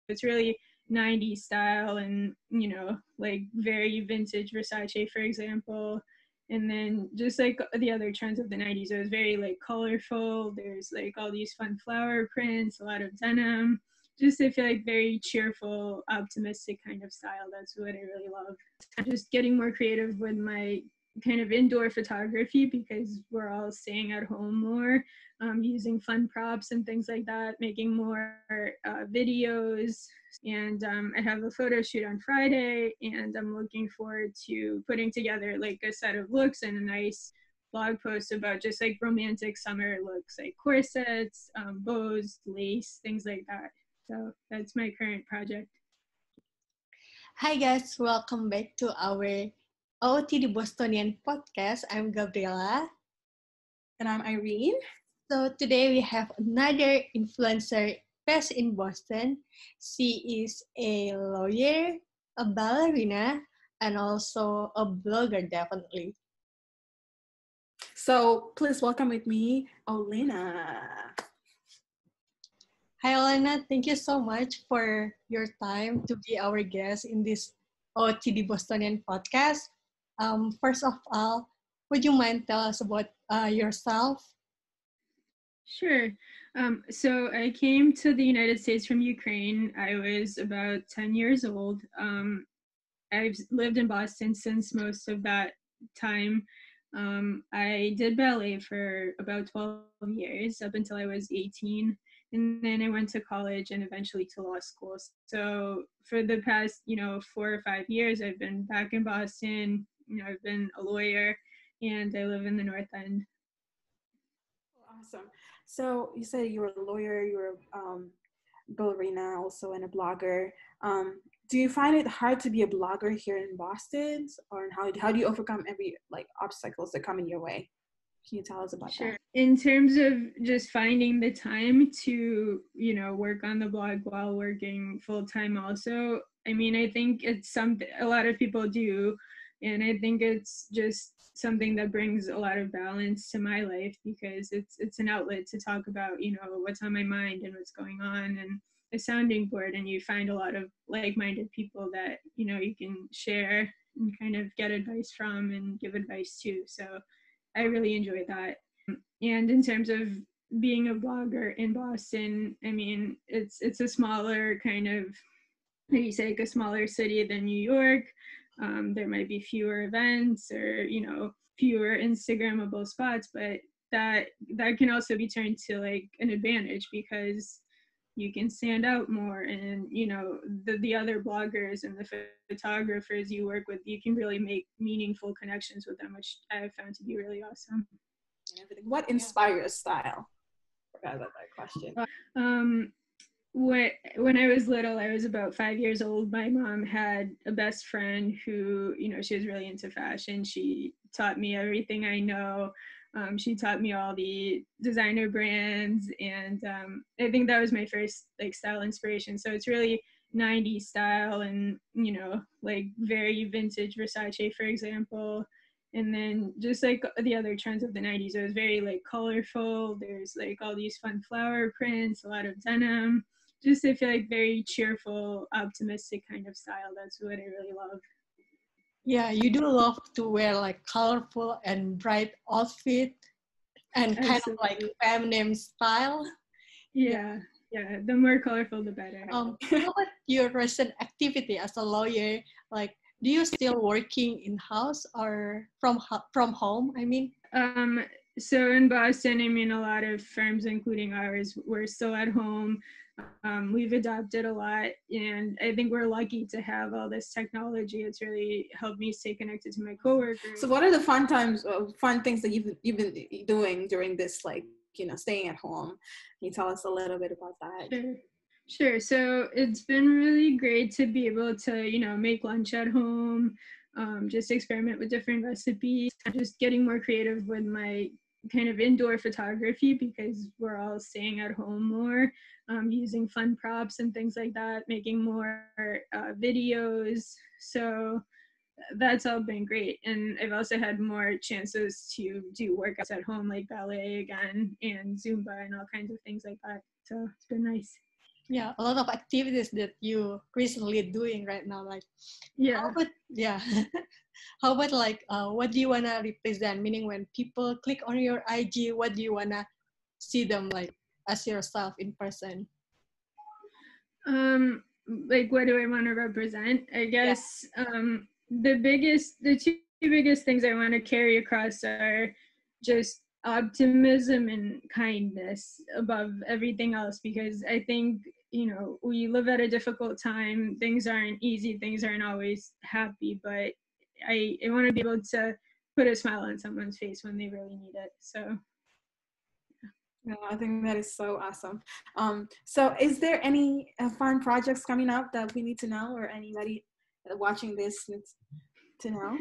it's really 90s style and, like very vintage Versace, for example. And then just like the other trends of the 90s, it was very like colorful. There's like all these fun flower prints, a lot of denim. Just I feel like very cheerful, optimistic kind of style. That's what I really love. Just getting more creative with my kind of indoor photography because we're all staying at home more, using fun props and things like that, making more videos. And I have a photo shoot on Friday, and I'm looking forward to putting together like a set of looks and a nice blog post about just like romantic summer looks, like corsets, bows, lace, things like that. So that's my current project. Hi guys, welcome back to our OOTD Bostonian podcast. I'm Gabriela. And I'm Irene. So today we have another influencer based in Boston. She is a lawyer, a ballerina, and also a blogger, definitely. So please welcome with me, Olena. Hi, Olena. Thank you so much for your time to be our guest in this OOTD Bostonian podcast. First of all, would you mind tell us about yourself? Sure. So I came to the United States from Ukraine. I was about 10 years old. I've lived in Boston since most of that time. I did ballet for about 12 years up until I was 18. And then I went to college and eventually to law school. So for the past, 4 or 5 years, I've been back in Boston. I've been a lawyer and I live in the North End. Awesome. So you said you were a lawyer, you were a ballerina also, and a blogger. Do you find it hard to be a blogger here in Boston, or how do you overcome every obstacles that come in your way? Can you tell us about that? In terms of just finding the time to, work on the blog while working full time also, I mean, I think it's something a lot of people do. And I think it's just something that brings a lot of balance to my life because it's an outlet to talk about, what's on my mind and what's going on, and a sounding board, and you find a lot of like-minded people that, you can share and kind of get advice from and give advice to. So I really enjoy that. And in terms of being a blogger in Boston, I mean, it's a smaller kind of, how do you say, like a smaller city than New York. There might be fewer events or, fewer Instagrammable spots, but that can also be turned to like an advantage because you can stand out more, and the other bloggers and the photographers you work with, you can really make meaningful connections with them, which I have found to be really awesome. What inspired your style? I forgot about that question. When I was little, I was about 5 years old. My mom had a best friend who, she was really into fashion. She taught me everything I know. She taught me all the designer brands, and I think that was my first style inspiration. So it's really 90s style and, like very vintage Versace, for example. And then just like the other trends of the 90s, it was very like colorful. There's like all these fun flower prints, a lot of denim. Just I feel like very cheerful, optimistic kind of style. That's what I really love. Yeah, you do love to wear like colorful and bright outfit and kind of like feminine style. Yeah, the more colorful, the better. What your recent activity as a lawyer? Like, do you still working in house or from home? I mean, so in Boston, I mean, a lot of firms, including ours, we're still at home. We've adopted a lot, and I think we're lucky to have all this technology. It's really helped me stay connected to my coworkers. So what are the fun things that you've been doing during this, staying at home? Can you tell us a little bit about that? Sure. So it's been really great to be able to, make lunch at home, just experiment with different recipes, just getting more creative with my kind of indoor photography because we're all staying at home more, using fun props and things like that, making more videos. So that's all been great. And I've also had more chances to do workouts at home, like ballet again and Zumba and all kinds of things like that. So it's been nice. Yeah, a lot of activities that you recently doing right now. Like, how Yeah. about yeah, how about like what do you wanna represent? Meaning when people click on your IG, what do you wanna see them like as yourself in person? Like what do I want to represent? I Yeah, guess the two biggest things I want to carry across are just optimism and kindness above everything else, because I think, we live at a difficult time. Things aren't easy, things aren't always happy, but I want to be able to put a smile on someone's face when they really need it. So No, I think that is so awesome. So is there any fun projects coming up that we need to know, or anybody watching this needs to know?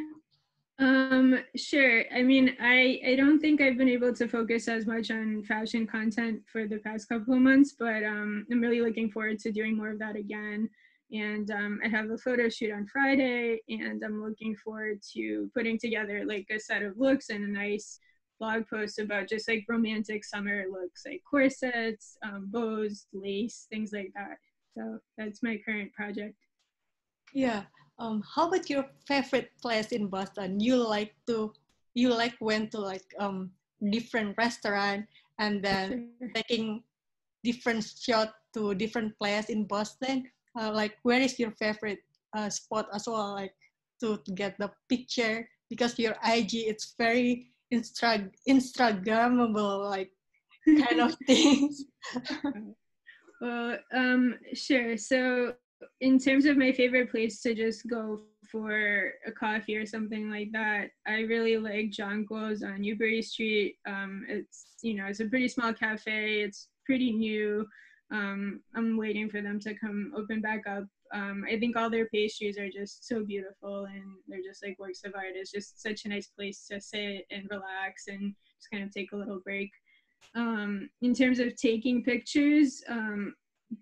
Sure. I mean, I don't think I've been able to focus as much on fashion content for the past couple of months, but I'm really looking forward to doing more of that again. And I have a photo shoot on Friday, and I'm looking forward to putting together like a set of looks and a nice blog post about just like romantic summer looks, like corsets, bows, lace, things like that. So that's my current project. yeah. How about your favorite place in Boston? You like went to like different restaurant and then Sure. taking different shot to different place in Boston. Like where is your favorite spot as well? Like to get the picture because your IG it's very Instagrammable like kind of things. Well, sure. So, in terms of my favorite place to just go for a coffee or something like that, I really like Jonquil's on Newbury Street. It's a pretty small cafe. It's pretty new. I'm waiting for them to come open back up. I think all their pastries are just so beautiful, and they're just like works of art. It's just such a nice place to sit and relax and just kind of take a little break. In terms of taking pictures,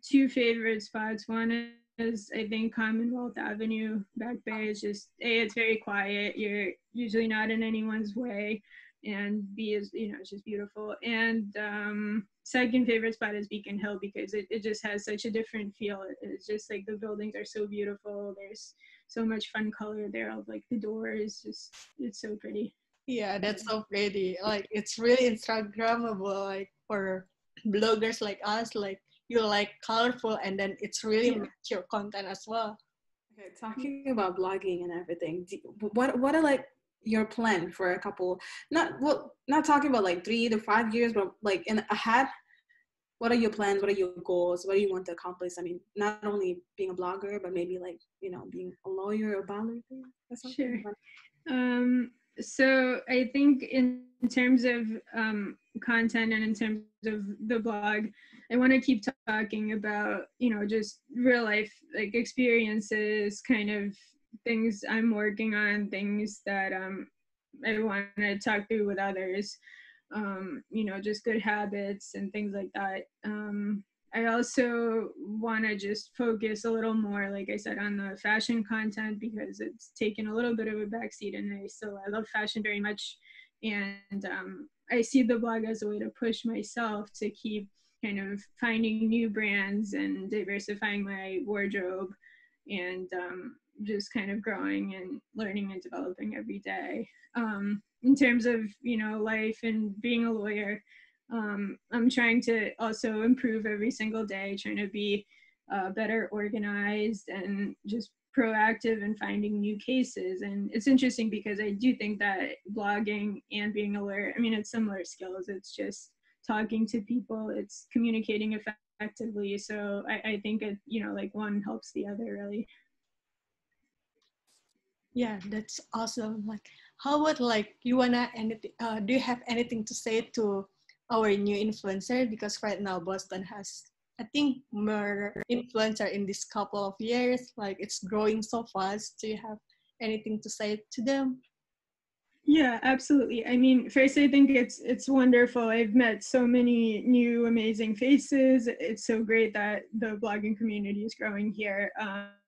two favorite spots. One is, I think, Commonwealth Avenue, Back Bay. Is just A, it's very quiet. You're usually not in anyone's way, and B is, it's just beautiful. And second favorite spot is Beacon Hill, because it just has such a different feel. It's just like the buildings are so beautiful. There's so much fun color there. Of like the doors, just it's so pretty. Yeah, that's so pretty. Like it's really Instagrammable like for bloggers like us. Like you like colorful and then it's really Yeah. match your content as well. Okay, talking about blogging and everything, what are like your plan for a couple? Not talking about like 3 to 5 years, but like in ahead. What are your plans? What are your goals? What do you want to accomplish? I mean, not only being a blogger, but maybe like being a lawyer or ballerina or Sure. something. So I think in terms of content and in terms of the blog, I want to keep talking about, just real life like experiences, kind of things I'm working on, things that I want to talk through with others, just good habits and things like that. I also want to just focus a little more, like I said, on the fashion content, because it's taken a little bit of a backseat, and I love fashion very much, and I see the blog as a way to push myself to keep kind of finding new brands and diversifying my wardrobe, and just kind of growing and learning and developing every day. In terms of life and being a lawyer, I'm trying to also improve every single day, trying to be better organized and just proactive in finding new cases. And it's interesting because I do think that blogging and being a lawyer, I mean, it's similar skills. It's just talking to people, it's communicating effectively. So I think like one helps the other, really. Yeah, that's awesome. Like how about like you wanna anything do you have anything to say to our new influencer? Because right now Boston has I think more influencer in this couple of years. Like it's growing so fast. Do you have anything to say to them? Yeah, absolutely. I mean, first, I think it's wonderful. I've met so many new amazing faces. It's so great that the blogging community is growing here.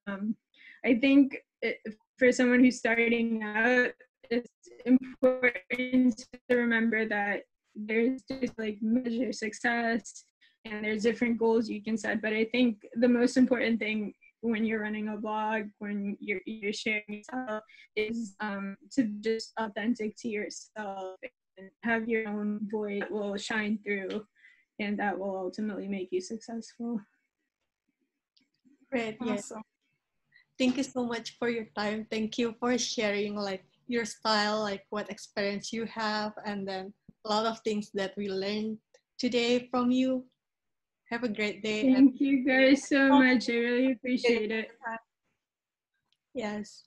I think for someone who's starting out, it's important to remember that there's just like measure success and there's different goals you can set. But I think the most important thing when you're running a blog, when you're sharing yourself, is to be just authentic to yourself and have your own voice will shine through, and that will ultimately make you successful. Great. Yes. Awesome. Thank you so much for your time. Thank you for sharing like your style, like what experience you have, and then a lot of things that we learned today from you. Have a great day. Thank you guys so much. I really appreciate it. Yes.